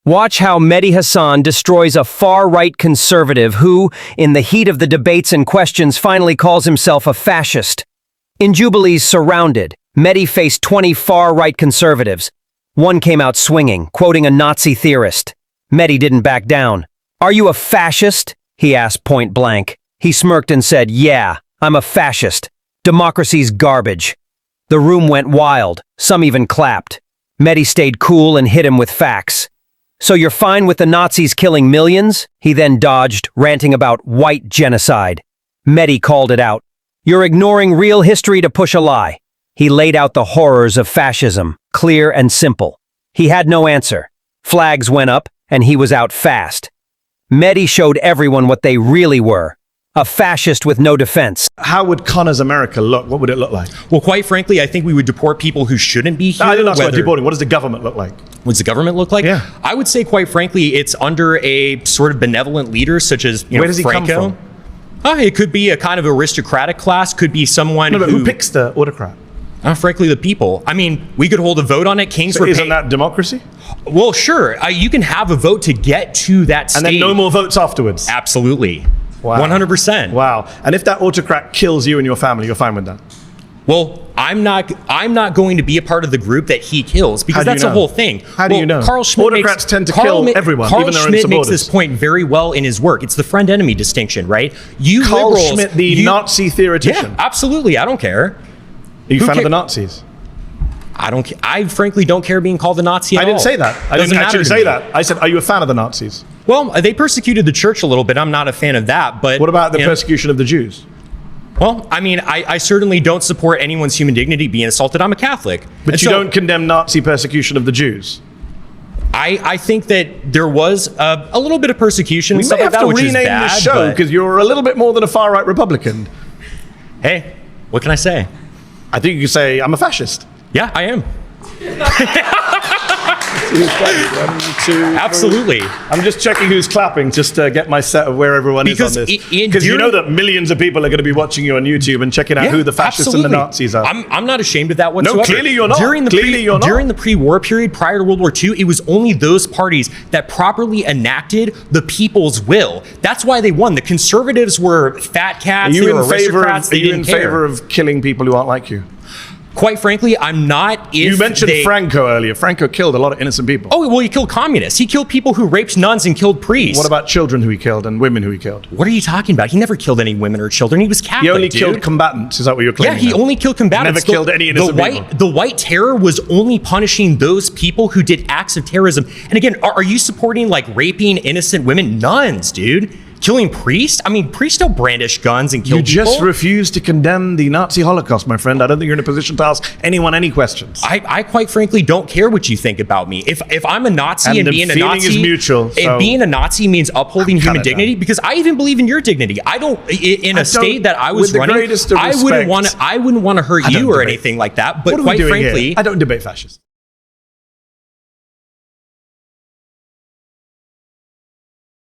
Watch how Mehdi Hasan destroys a far-right conservative who, in the heat of the debates and questions, finally calls himself a fascist. In Jubilee's Surrounded, Mehdi faced 20 far-right conservatives. One came out swinging, quoting a Nazi theorist. Mehdi didn't back down. "Are you a fascist?" he asked point blank. He smirked and said, "Yeah, I'm a fascist. Democracy's garbage." The room went wild. Some even clapped. Mehdi stayed cool and hit him with facts. "So you're fine with the Nazis killing millions?" He then dodged, ranting about white genocide. Mehdi called it out. "You're ignoring real history to push a lie." He laid out the horrors of fascism, clear and simple. He had no answer. Flags went up, and he was out fast. Mehdi showed everyone what they really were. A fascist with no defense. How would Connor's America look? What would it look like? Well, quite frankly, I think we would deport people who shouldn't be here. No, I didn't ask about deporting. What does the government look like? What does the government look like? Yeah. I would say, quite frankly, it's under a sort of benevolent leader, such as Where does he Franco. come from? It could be a kind of aristocratic class. Could be someone who picks the autocrat? Frankly, the people. I mean, we could hold a vote on it. Kings So were isn't that democracy? Well, sure. You can have a vote to get to that stage. And then no more votes afterwards? Absolutely. Wow. 100%. Wow. And if that autocrat kills you and your family, you're fine with that? Well, I'm not going to be a part of the group that he kills, because that's the whole thing. How do you know? Carl Schmitt Autocrats tend to kill everyone, even their own supporters. Schmitt makes this point very well in his work. It's the friend-enemy distinction, right? Carl Schmitt, the Nazi theoretician. Yeah, absolutely. I don't care. Are you a fan of the Nazis? I frankly don't care being called a Nazi at all. I didn't say that. I didn't actually say that. I said, are you a fan of the Nazis? Well, they persecuted the church a little bit. I'm not a fan of that. But what about the persecution of the Jews? Well, I mean, I certainly don't support anyone's human dignity being assaulted. I'm a Catholic. But you don't condemn Nazi persecution of the Jews? I think that there was a little bit of persecution. We may have to rename the show because you're a little bit more than a far-right Republican. Hey, what can I say? I think you can say, I'm a fascist. Yeah, I am. 1, 2, absolutely. I'm just checking who's clapping just to get my set of where everyone is on this. Because you know that millions of people are going to be watching you on YouTube and checking out who the fascists and the Nazis are. I'm not ashamed of that whatsoever. No, clearly you're not. During the pre-war period, prior to World War II, it was only those parties that properly enacted the people's will. That's why they won. The conservatives were fat cats. Are you in favor of killing people who aren't like you? Quite frankly, I'm not. You mentioned Franco earlier. Franco killed a lot of innocent people. Oh, well, he killed communists. He killed people who raped nuns and killed priests. What about children who he killed and women who he killed? What are you talking about? He never killed any women or children. He was Catholic, He only killed combatants. Is that what you're claiming? Yeah, he only killed combatants. Never killed any innocent people. The White Terror was only punishing those people who did acts of terrorism. And again, are you supporting like raping innocent women? Nuns, dude. Killing priests? I mean, priests don't brandish guns and kill people. You just refuse to condemn the Nazi Holocaust, my friend. I don't think you're in a position to ask anyone any questions. I quite frankly don't care what you think about me. If I'm a Nazi and being a Nazi is mutual, and being a Nazi means upholding human dignity, because I even believe in your dignity. I don't in a state that I was running. I wouldn't want to hurt you or anything like that. But quite frankly, I don't debate fascists.